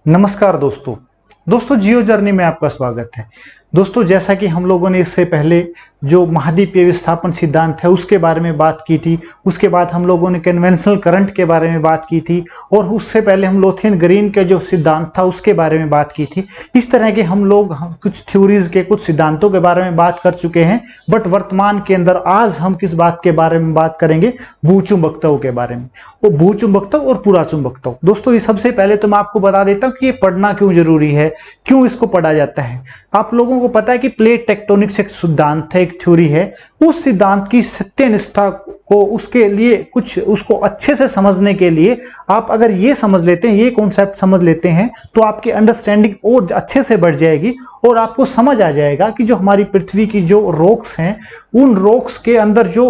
नमस्कार दोस्तों जियो जर्नी में आपका स्वागत है। दोस्तों, जैसा कि हम लोगों ने इससे पहले जो महाद्वीपीय विस्थापन सिद्धांत है उसके बारे में बात की थी, उसके बाद हम लोगों ने कन्वेंशनल करंट के बारे में बात की थी और उससे पहले हम लोथियन ग्रीन के जो सिद्धांत था उसके बारे में बात की थी। इस तरह के हम लोग कुछ थ्योरीज के कुछ सिद्धांतों के बारे में बात कर चुके हैं। बट वर्तमान के अंदर आज हम किस बात के बारे में बात करेंगे? भूचुंबकत्व के बारे में। वो भूचुंबकत्व और पूरा चुंबकत्व। दोस्तों, ये सबसे पहले तो मैं आपको बता देता हूं कि ये पढ़ना क्यों जरूरी है, क्यों इसको पढ़ा जाता है। आप लोगों को पता है कि प्लेट टेक्टोनिक्स एक सिद्धांत है, एक थ्योरी है। उस सिद्धांत की सत्यनिष्ठा को उसके लिए कुछ उसको अच्छे से समझने के लिए आप अगर ये समझ लेते हैं, ये कॉन्सेप्ट समझ लेते हैं, तो आपकी अंडरस्टैंडिंग और अच्छे से बढ़ जाएगी और आपको समझ आ जाएगा कि जो हमारी पृथ्वी की जो रॉक्स हैं, उन रॉक्स के अंदर जो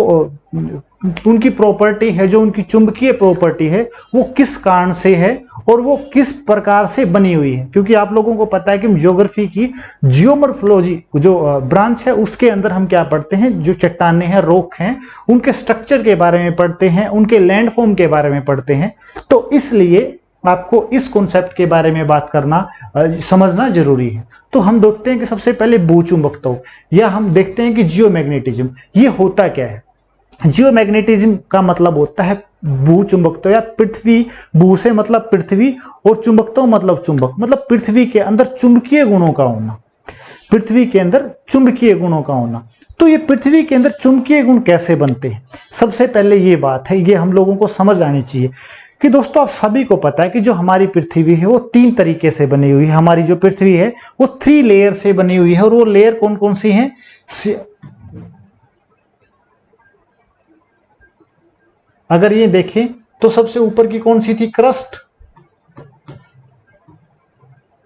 उनकी प्रॉपर्टी है, जो उनकी चुंबकीय प्रॉपर्टी है, वो किस कारण से है और वो किस प्रकार से बनी हुई है। क्योंकि आप लोगों को पता है कि ज्योग्राफी की जियोमॉर्फोलॉजी जो ब्रांच है उसके अंदर हम क्या पढ़ते हैं, जो चट्टानें हैं, रॉक हैं, उनके स्ट्रक्चर के बारे में पढ़ते हैं, उनके लैंडफॉर्म के बारे में पढ़ते हैं। तो इसलिए आपको इस कॉन्सेप्ट के बारे में बात करना समझना जरूरी है। तो हम देखते हैं कि सबसे पहले भूचुंबकत्व या हम देखते हैं कि जियोमैग्नेटिज्म ये होता क्या है। जियोमैग्नेटिज्म का मतलब होता है भूचुंबकत्व या पृथ्वी। भू से मतलब पृथ्वी और चुंबकत्व मतलब चुंबक, मतलब पृथ्वी के अंदर चुंबकीय गुणों का होना। पृथ्वी के अंदर चुंबकीय गुणों का होना। तो ये पृथ्वी के अंदर चुंबकीय गुण कैसे बनते हैं? सबसे पहले ये बात है, ये हम लोगों को समझ आनी चाहिए कि दोस्तों, आप सभी को पता है कि जो हमारी पृथ्वी है वो 3 तरीके से बनी हुई है। हमारी जो पृथ्वी है वो 3 लेयर से बनी हुई है। और वो लेयर कौन कौन सी हैं? अगर ये देखें तो सबसे ऊपर की कौन सी थी? क्रस्ट।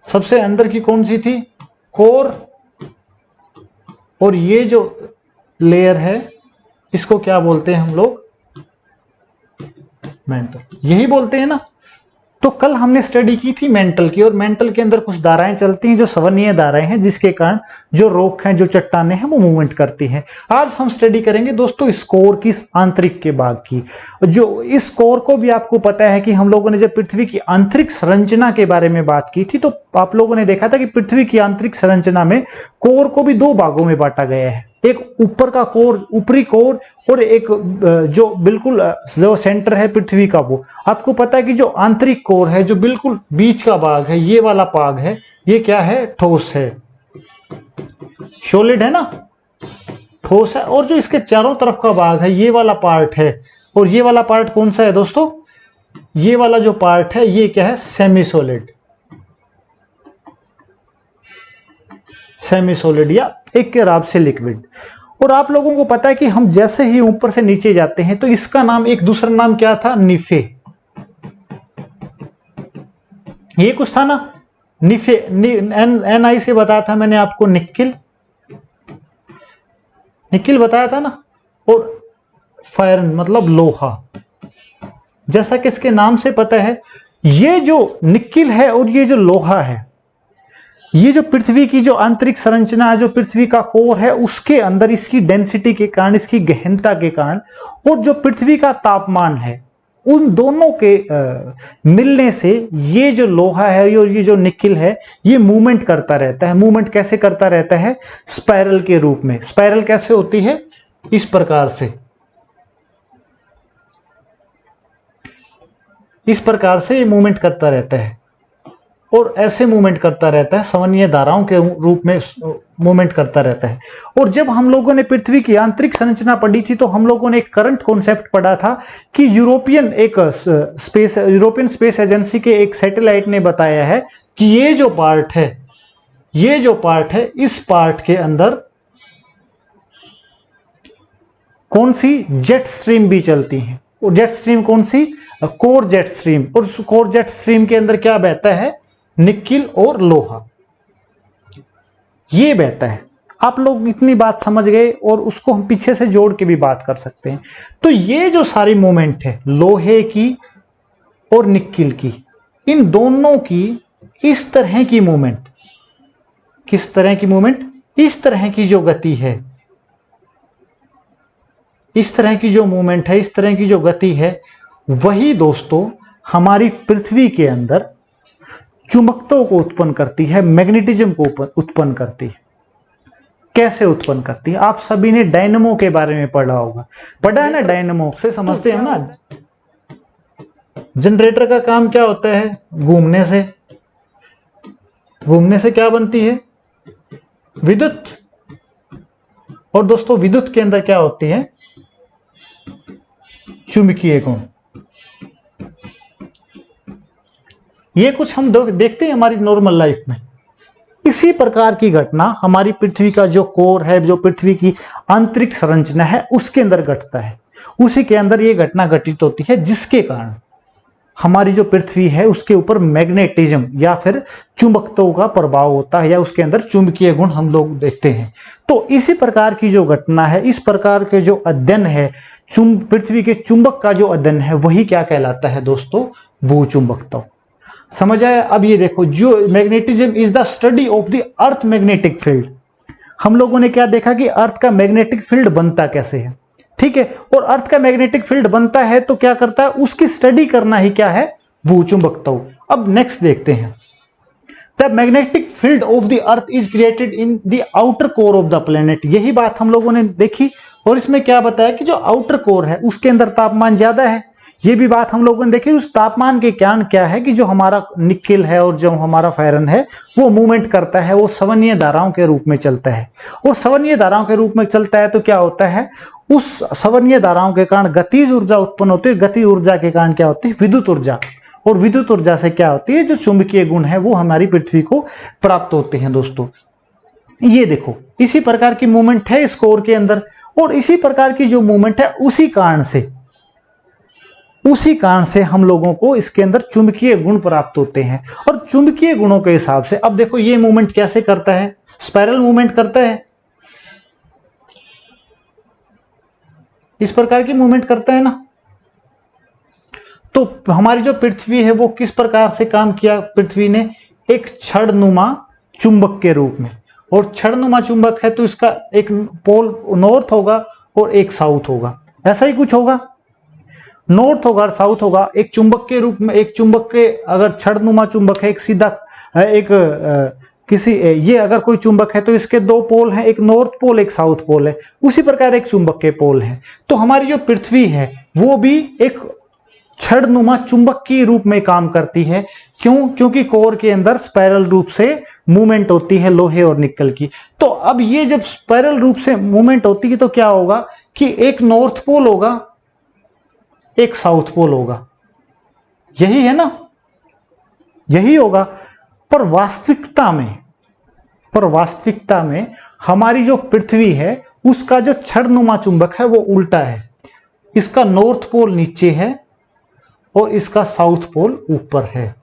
सबसे अंदर की कौन सी थी? कोर। और ये जो लेयर है इसको क्या बोलते हैं हम लोग? मेंटल। यही बोलते हैं ना। तो कल हमने स्टडी की थी मेंटल की, और मेंटल के अंदर कुछ धाराएं चलती हैं जो सवनीय धाराएं हैं, जिसके कारण जो रॉक हैं, जो चट्टानें हैं, वो मूवमेंट करती हैं। आज हम स्टडी करेंगे दोस्तों इस कोर की, आंतरिक के भाग की। जो इस कोर को भी आपको पता है कि हम लोगों ने जब पृथ्वी की आंतरिक संरचना के बारे में बात की थी तो आप लोगों ने देखा था कि पृथ्वी की आंतरिक संरचना में कोर को भी 2 भागों में बांटा गया है। एक ऊपर का कोर, ऊपरी कोर, और एक जो बिल्कुल जो सेंटर है पृथ्वी का, वो आपको पता है कि जो आंतरिक कोर है, जो बिल्कुल बीच का भाग है, ये वाला भाग है, ये क्या है? ठोस है, सॉलिड है ना, ठोस है। और जो इसके चारों तरफ का भाग है, ये वाला पार्ट है। और ये वाला पार्ट कौन सा है दोस्तों? ये वाला जो पार्ट है ये क्या है? Semi solid. सेमी सॉलिड या एक के राब से लिक्विड। और आप लोगों को पता है कि हम जैसे ही ऊपर से नीचे जाते हैं तो इसका नाम, एक दूसरा नाम क्या था? निफे। ये कुछ था ना, निफे। एन आई से बताया था मैंने आपको, निकिल। निकिल बताया था ना। और फायरन मतलब लोहा। जैसा कि इसके नाम से पता है, ये जो निकिल है और ये जो लोहा है, ये जो पृथ्वी की जो आंतरिक संरचना है, जो पृथ्वी का कोर है, उसके अंदर इसकी डेंसिटी के कारण, इसकी गहनता के कारण, और जो पृथ्वी का तापमान है, उन दोनों के मिलने से ये जो लोहा है, ये जो निकिल है, ये मूवमेंट करता रहता है। मूवमेंट कैसे करता रहता है? स्पाइरल के रूप में। स्पाइरल कैसे होती है? इस प्रकार से। इस प्रकार से ये मूवमेंट करता रहता है और ऐसे मूवमेंट करता रहता है, सवनीय धाराओं के रूप में मूवमेंट करता रहता है। और जब हम लोगों ने पृथ्वी की आंतरिक संरचना पढ़ी थी तो हम लोगों ने एक करंट कॉन्सेप्ट पढ़ा था कि यूरोपियन स्पेस एजेंसी के एक सैटेलाइट ने बताया है कि ये जो पार्ट है, इस पार्ट के अंदर कौन सी जेट स्ट्रीम भी चलती है। और जेट स्ट्रीम कौन सी? Core jet stream. और कोर जेट स्ट्रीम के अंदर क्या बहता है? निकिल और लोहा, ये बहता है। आप लोग इतनी बात समझ गए और उसको हम पीछे से जोड़ के भी बात कर सकते हैं। तो ये जो सारी मूवमेंट है लोहे की और निकिल की, इन दोनों की इस तरह की मूवमेंट, किस तरह की मूवमेंट? इस तरह की जो गति है, इस तरह की जो मूवमेंट है, इस तरह की जो गति है, वही दोस्तों हमारी पृथ्वी के अंदर चुंबकत्व को उत्पन्न करती है, मैग्नेटिज्म को उत्पन्न करती है। कैसे उत्पन्न करती है? आप सभी ने डायनेमो के बारे में पढ़ा होगा, पढ़ा है ना? डायनेमो से समझते हैं ना। जनरेटर का काम क्या होता है? घूमने से क्या बनती है? विद्युत। और दोस्तों विद्युत के अंदर क्या होती है? चुंबकीय गुण। ये कुछ हम देखते हैं हमारी नॉर्मल लाइफ में। इसी प्रकार की घटना हमारी पृथ्वी का जो कोर है, जो पृथ्वी की आंतरिक संरचना है, उसके अंदर घटता है। उसी के अंदर ये घटना घटित होती है, जिसके कारण हमारी जो पृथ्वी है उसके ऊपर मैग्नेटिज्म या फिर चुंबकत्व का प्रभाव होता है, या उसके अंदर चुंबकीय गुण हम लोग देखते हैं। तो इसी प्रकार की जो घटना है, इस प्रकार के जो अध्ययन है, पृथ्वी के चुंबक का जो अध्ययन है, वही क्या कहलाता है दोस्तों? भूचुंबकत्व। समझ आया? अब ये देखो, जो magnetism is the study of the earth magnetic field. हम लोगों ने क्या देखा कि अर्थ का मैग्नेटिक फील्ड बनता कैसे है, ठीक है? और अर्थ का मैग्नेटिक फील्ड बनता है तो क्या करता है? उसकी स्टडी करना ही क्या है? भूचुंबकत्व। अब नेक्स्ट देखते हैं। The magnetic field of the earth is created in the outer core of the planet. यही बात हम लोगों ने देखी, और इसमें क्या बताया कि जो आउटर कोर है उसके अंदर तापमान ज्यादा है। ये भी बात हम लोगों ने देखी। उस तापमान के कारण क्या है कि जो हमारा निकेल है और जो हमारा फायरन है वो मूवमेंट करता है, वो सवनीय धाराओं के रूप में चलता है। और सवनीय धाराओं के रूप में चलता है तो क्या होता है? उस सवनीय धाराओं के कारण गतिज ऊर्जा उत्पन्न होती है। गति ऊर्जा के कारण क्या होती है? विद्युत ऊर्जा। और विद्युत ऊर्जा से क्या होती है? जो चुंबकीय गुण है वो हमारी पृथ्वी को प्राप्त होते हैं। दोस्तों ये देखो, इसी प्रकार की मूवमेंट है इस कोर के अंदर, और इसी प्रकार की जो मूवमेंट है उसी कारण से हम लोगों को इसके अंदर चुंबकीय गुण प्राप्त होते हैं। और चुंबकीय गुणों के हिसाब से अब देखो ये मूवमेंट कैसे करता है? स्पाइरल मूवमेंट करता है, इस प्रकार की मूवमेंट करता है ना। तो हमारी जो पृथ्वी है वो किस प्रकार से काम किया? पृथ्वी ने एक छड़नुमा चुंबक के रूप में, और छड़नुमा चुंबक है तो इसका एक पोल नॉर्थ होगा और एक साउथ होगा, ऐसा ही कुछ होगा। नॉर्थ होगा और साउथ होगा। एक चुंबक के रूप में, एक चुंबक के अगर छड़नुमा चुंबक है, एक सीधा ये अगर कोई चुंबक है तो इसके दो पोल हैं, एक नॉर्थ पोल एक साउथ पोल है। उसी प्रकार एक चुंबक के पोल हैं। तो हमारी जो पृथ्वी है वो भी एक छड़नुमा चुंबक के रूप में काम करती है। क्यों? क्योंकि कोर के अंदर स्पाइरल रूप से मूवमेंट होती है लोहे और निकल की। तो अब ये जब स्पाइरल रूप से मूवमेंट होती है तो क्या होगा कि एक नॉर्थ पोल होगा, एक साउथ पोल होगा। यही है ना, यही होगा। पर वास्तविकता में हमारी जो पृथ्वी है उसका जो छड़नुमा चुंबक है वो उल्टा है। इसका नॉर्थ पोल नीचे है और इसका साउथ पोल ऊपर है।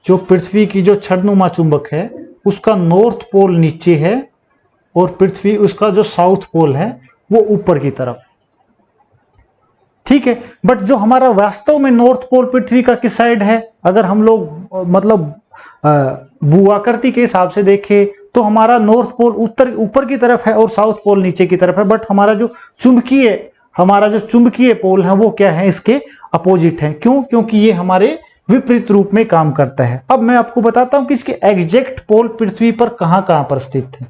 जो पृथ्वी की जो छड़नुमा चुंबक है उसका नॉर्थ पोल नीचे है और पृथ्वी उसका जो साउथ पोल है वो ऊपर की तरफ, ठीक है। बट जो हमारा वास्तव में नॉर्थ पोल पृथ्वी का किस साइड है? अगर हम लोग मतलब भूआकृति के हिसाब से देखें तो हमारा नॉर्थ पोल ऊपर की तरफ है और साउथ पोल नीचे की तरफ है। बट हमारा जो चुंबकीय पोल है वो क्या है? इसके अपोजिट है। क्यों? क्योंकि ये हमारे विपरीत रूप में काम करता है। अब मैं आपको बताता हूं कि इसके एग्जैक्ट पोल पृथ्वी पर कहां कहां पर स्थित है।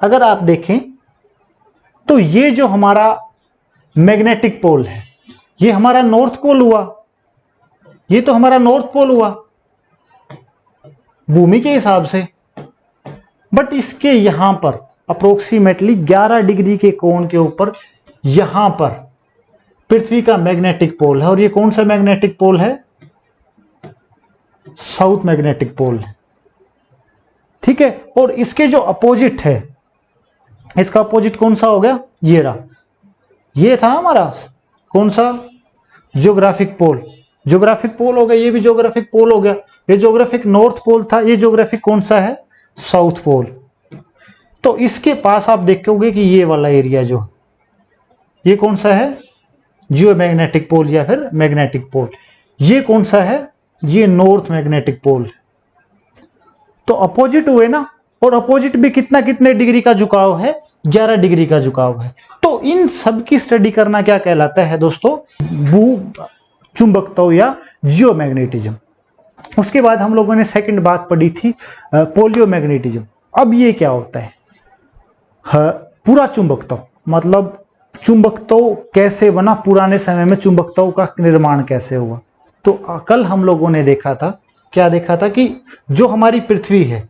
अगर आप देखें तो ये जो हमारा मैग्नेटिक पोल है ये हमारा नॉर्थ पोल हुआ, ये तो हमारा नॉर्थ पोल हुआ भूमि के हिसाब से। बट इसके यहां पर अप्रोक्सीमेटली 11 डिग्री के कोण के ऊपर यहां पर पृथ्वी का मैग्नेटिक पोल है। और ये कौन सा मैग्नेटिक पोल है? साउथ मैग्नेटिक पोल है, ठीक है। और इसके जो अपोजिट है, इसका अपोजिट कौन सा हो गया? ये रहा, ये था हमारा कौन सा? ज्योग्राफिक पोल। ज्योग्राफिक पोल हो गया, ये भी ज्योग्राफिक पोल हो गया। ये ज्योग्राफिक नॉर्थ पोल था, ये ज्योग्राफिक कौन सा है? South pole. तो इसके पास आप देखोगे कि ये वाला एरिया जो ये कौन सा है? जियोमैग्नेटिक पोल या फिर मैग्नेटिक पोल। ये कौन सा है? ये नॉर्थ मैग्नेटिक पोल। तो अपोजिट हुए ना, और अपोजिट भी कितने डिग्री का झुकाव है? 11 डिग्री का झुकाव है। तो इन सब की स्टडी करना क्या कहलाता है दोस्तों? भू चुंबकत्व या जियोमैग्नेटिज्म। उसके बाद हम लोगों ने सेकंड बात पढ़ी थी पोलियोमैग्नेटिज्म। अब ये क्या होता है? पूरा चुंबकत्व, मतलब चुंबकत्व कैसे बना, पुराने समय में चुंबकत्व का निर्माण कैसे हुआ। तो कल हम लोगों ने देखा था, क्या देखा था कि जो हमारी पृथ्वी है,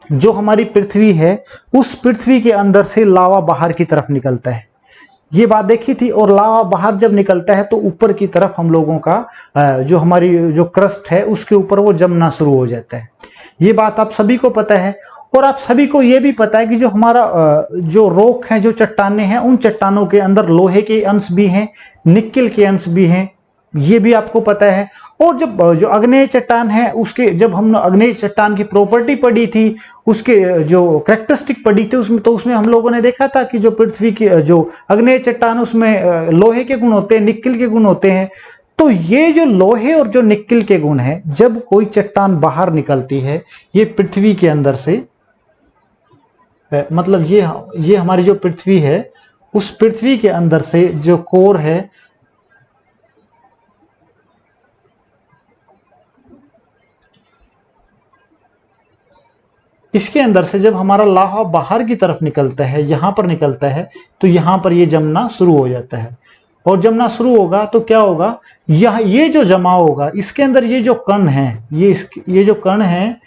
जो हमारी पृथ्वी है, उस पृथ्वी के अंदर से लावा बाहर की तरफ निकलता है, ये बात देखी थी। और लावा बाहर जब निकलता है तो ऊपर की तरफ हम लोगों का जो हमारी जो क्रस्ट है उसके ऊपर वो जमना शुरू हो जाता है। ये बात आप सभी को पता है। और आप सभी को ये भी पता है कि जो हमारा जो रॉक है, जो चट्टाने हैं, उन चट्टानों के अंदर लोहे के अंश भी हैं, निकेल के अंश भी हैं, ये भी आपको पता है। और जब जो अग्नेय चट्टान है, उसके जब हम अग्नेय चट्टान की प्रॉपर्टी पढ़ी थी, उसके जो कैरेक्टरिस्टिक पढ़ी थी, उसमें हम लोगों ने देखा था कि जो पृथ्वी की जो अग्नेय चट्टान, उसमें लोहे के गुण होते हैं, निकेल के गुण होते हैं। तो ये जो लोहे और जो निकेल के गुण है, जब कोई चट्टान बाहर निकलती है ये पृथ्वी के अंदर से, मतलब ये हमारी जो पृथ्वी है, उस पृथ्वी के अंदर से जो कोर है, इसके अंदर से जब हमारा लावा बाहर की तरफ निकलता है, यहां पर निकलता है, तो यहां पर ये जमना शुरू हो जाता है। और जमना शुरू होगा तो क्या होगा, ये जो जमा होगा, इसके अंदर ये जो कण है, ये जो कण है,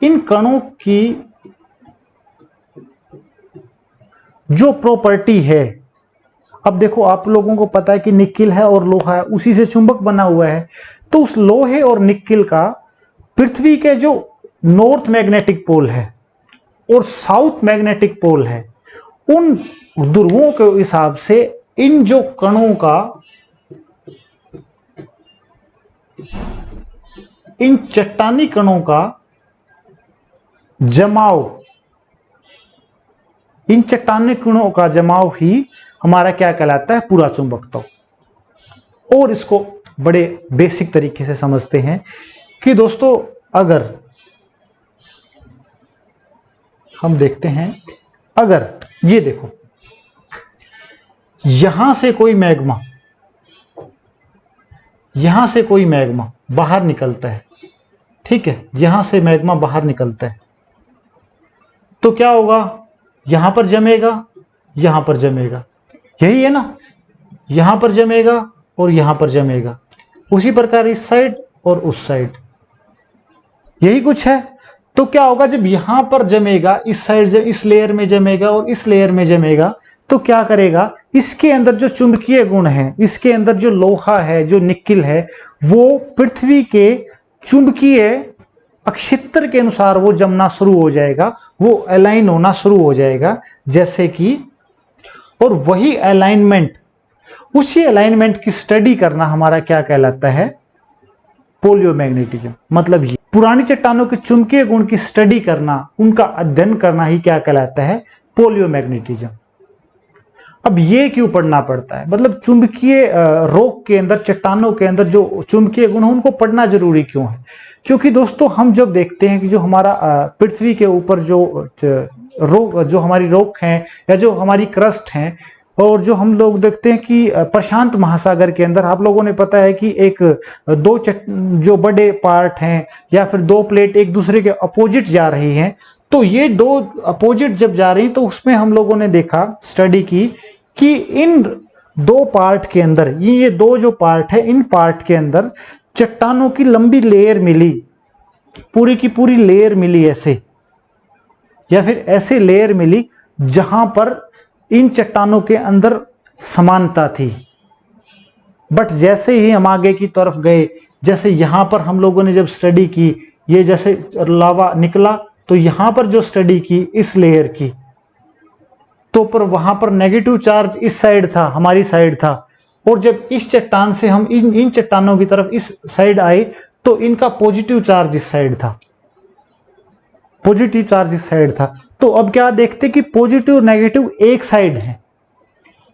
इन कणों की जो प्रॉपर्टी है, अब देखो आप लोगों को पता है कि निकेल है और लोहा है, उसी से चुंबक बना हुआ है। तो उस लोहे और निकेल का पृथ्वी के जो नॉर्थ मैग्नेटिक पोल है और साउथ मैग्नेटिक पोल है, उन ध्रुवों के हिसाब से इन जो कणों का, इन चट्टानी कणों का जमाव, इन चट्टानी कणों का जमाव ही हमारा क्या कहलाता है, पूरा चुंबकत्व। और इसको बड़े बेसिक तरीके से समझते हैं कि दोस्तों, अगर हम देखते हैं, अगर ये देखो, यहां से कोई मैग्मा बाहर निकलता है, ठीक है, यहां से मैग्मा बाहर निकलता है, तो क्या होगा, यहां पर जमेगा, यहां पर जमेगा, यही है ना, यहां पर जमेगा और यहां पर जमेगा, उसी प्रकार इस साइड और उस साइड, यही कुछ है। तो क्या होगा, जब यहां पर जमेगा, इस साइड इस लेयर में जमेगा और इस लेयर में जमेगा, तो क्या करेगा, इसके अंदर जो चुंबकीय गुण है, इसके अंदर जो लोहा है, जो निकेल है, वो पृथ्वी के चुंबकीय अक्षेत्र के अनुसार वो जमना शुरू हो जाएगा, वो अलाइन होना शुरू हो जाएगा, जैसे कि, और वही अलाइनमेंट, उसी अलाइनमेंट की स्टडी करना हमारा क्या कहलाता है, पोलियोमैग्नेटिज्म। मतलब ये पुरानी चट्टानों के चुंबकीय गुण की स्टडी करना, उनका अध्ययन करना ही क्या कहलाता है, पोलियोमैग्नेटिज्म। अब ये क्यों पढ़ना पड़ता है, मतलब चुंबकीय रॉक के अंदर, चट्टानों के अंदर जो चुंबकीय गुण है, उनको पढ़ना जरूरी क्यों है? क्योंकि दोस्तों, हम जब देखते हैं कि जो हमारा पृथ्वी के ऊपर जो हमारी रॉक है या जो हमारी क्रस्ट है, और जो हम लोग देखते हैं कि प्रशांत महासागर के अंदर, आप लोगों ने पता है कि जो बड़े पार्ट हैं या फिर दो प्लेट एक दूसरे के अपोजिट जा रही हैं, तो ये दो अपोजिट जब जा रही, तो उसमें हम लोगों ने देखा, स्टडी की कि इन दो पार्ट के अंदर, ये दो जो पार्ट है, इन पार्ट के अंदर चट्टानों की लंबी लेयर मिली, पूरी की पूरी लेयर मिली ऐसे, या फिर ऐसे लेयर मिली जहां पर इन चट्टानों के अंदर समानता थी। बट जैसे ही हम आगे की तरफ गए, जैसे यहां पर हम लोगों ने जब स्टडी की, ये जैसे लावा निकला, तो यहां पर जो स्टडी की इस लेयर की, तो पर वहां पर नेगेटिव चार्ज इस साइड था, हमारी साइड था। और जब इस चट्टान से हम इन चट्टानों की तरफ इस साइड आए, तो इनका पॉजिटिव चार्ज इस साइड था, पॉजिटिव चार्ज इस साइड था। तो अब क्या देखते कि पॉजिटिव और नेगेटिव एक साइड है,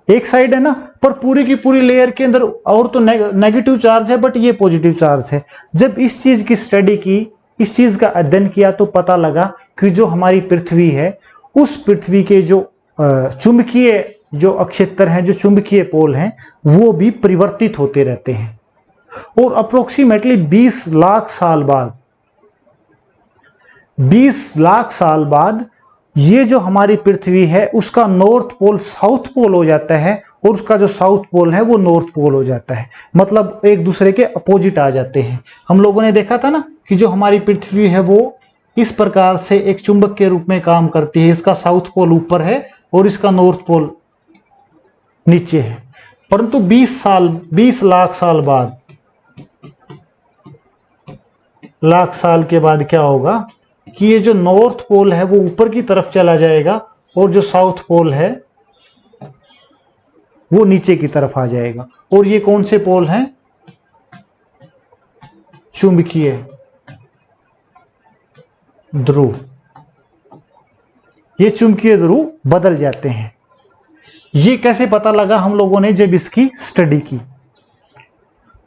एक साइड है ना, पर पूरी की पूरी लेयर के अंदर और तो नेगेटिव चार्ज है, बट ये पॉजिटिव चार्ज है। जब इस चीज की स्टडी की, इस चीज का अध्ययन किया, तो पता लगा कि जो हमारी पृथ्वी है, उस पृथ्वी के जो चुंबकीय जो अक्षेत्र हैं, जो चुंबकीय पोल हैं, वो भी परिवर्तित होते रहते हैं। और अप्रोक्सीमेटली 20 लाख साल बाद 20 लाख साल बाद ये जो हमारी पृथ्वी है उसका नॉर्थ पोल साउथ पोल हो जाता है और उसका जो साउथ पोल है वो नॉर्थ पोल हो जाता है, मतलब एक दूसरे के अपोजिट आ जाते हैं। हम लोगों ने देखा था ना कि जो हमारी पृथ्वी है वो इस प्रकार से एक चुंबक के रूप में काम करती है, इसका साउथ पोल ऊपर है और इसका नॉर्थ पोल नीचे है। परंतु 20 लाख साल के बाद क्या होगा कि ये जो नॉर्थ पोल है वो ऊपर की तरफ चला जाएगा और जो साउथ पोल है वो नीचे की तरफ आ जाएगा। और ये कौन से पोल हैं? चुंबकीय ध्रुव। ये चुंबकीय ध्रुव बदल जाते हैं। ये कैसे पता लगा हम लोगों ने जब इसकी स्टडी की।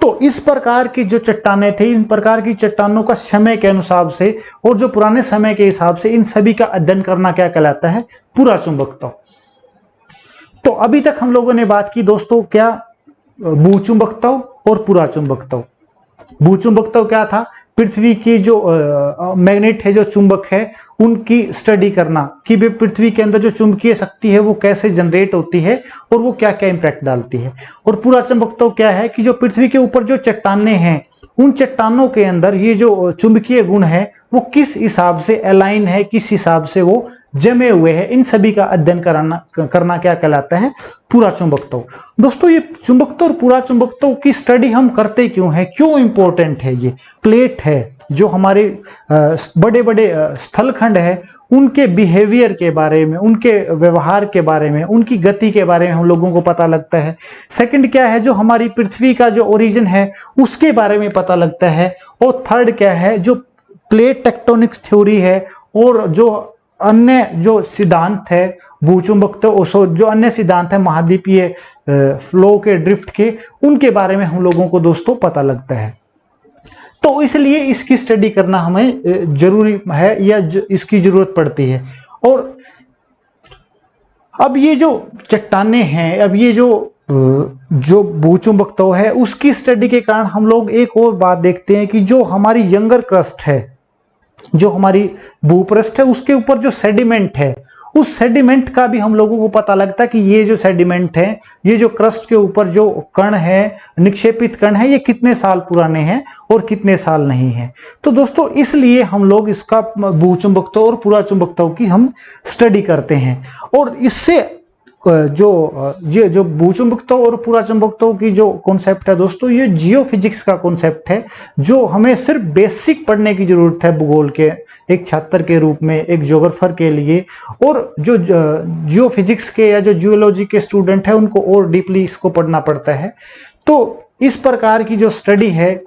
तो इस प्रकार की जो चट्टानें थे, इन प्रकार की चट्टानों का समय के अनुसार से और जो पुराने समय के हिसाब से इन सभी का अध्ययन करना क्या कहलाता है? पुराचुंबकत्व। तो अभी तक हम लोगों ने बात की दोस्तों क्या? भूचुंबकत्व और पुराचुंबकत्व। भूचुंबकत्व क्या था? पृथ्वी की जो मैग्नेट है, जो चुंबक है, उनकी स्टडी करना कि वे पृथ्वी के अंदर जो चुंबकीय शक्ति है वो कैसे जनरेट होती है और वो क्या क्या इंपैक्ट डालती है। और पुराचुंबकत्व क्या है कि जो पृथ्वी के ऊपर जो चट्टानें हैं उन चट्टानों के अंदर ये जो चुंबकीय गुण है वो किस हिसाब से अलाइन है, किस हिसाब से वो जमे हुए हैं, इन सभी का अध्ययन करना क्या कहलाता है? पुराचुंबकत्व। दोस्तों ये चुंबकत्व और पुराचुंबकत्व की स्टडी हम करते क्यों है, क्यों इंपॉर्टेंट है? ये प्लेट है जो हमारे बड़े बड़े स्थलखंड है उनके बिहेवियर के बारे में, उनके व्यवहार के बारे में, उनकी गति के बारे में हम लोगों को पता लगता है। सेकंड क्या है? जो हमारी पृथ्वी का जो ओरिजिन है उसके बारे में पता लगता है। और थर्ड क्या है? जो प्लेट टेक्टोनिक्स थ्योरी है और जो अन्य जो सिद्धांत है भूचुंबकत्व, जो अन्य सिद्धांत है महाद्वीपीय फ्लो के, ड्रिफ्ट के, उनके बारे में हम लोगों को दोस्तों पता लगता है। तो इसलिए इसकी स्टडी करना हमें जरूरी है या इसकी जरूरत पड़ती है। और अब ये जो चट्टानें हैं, अब ये जो भूचुंबकत्व है उसकी स्टडी के कारण हम लोग एक और बात देखते हैं कि जो हमारी यंगर क्रस्ट है, जो हमारी भूपृष्ठ है, उसके ऊपर जो सेडिमेंट है उस सेडिमेंट का भी हम लोगों को पता लगता है कि ये जो सेडिमेंट है, ये जो क्रस्ट के ऊपर जो कण है, निक्षेपित कण है, ये कितने साल पुराने हैं और कितने साल नहीं है। तो दोस्तों इसलिए हम लोग इसका भूचुंबकत्व और पुराचुंबकत्व की हम स्टडी करते हैं। और इससे जो भूचुंबकत्व और पुराचुंबकत्व की जो कॉन्सेप्ट है दोस्तों, ये जियोफिजिक्स का कॉन्सेप्ट है जो हमें सिर्फ बेसिक पढ़ने की जरूरत है भूगोल के एक छात्र के रूप में, एक ज्योग्राफर के लिए। और जो जियोफिजिक्स के या जो जियोलॉजी के स्टूडेंट है उनको और डीपली इसको पढ़ना पड़ता है। तो इस प्रकार की जो स्टडी है,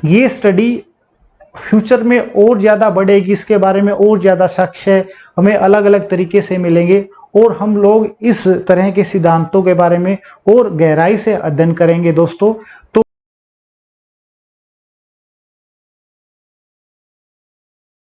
ये स्टडी फ्यूचर में और ज्यादा बढ़ेगी, इसके बारे में और ज्यादा साक्ष्य हमें अलग अलग तरीके से मिलेंगे और हम लोग इस तरह के सिद्धांतों के बारे में और गहराई से अध्ययन करेंगे दोस्तों। तो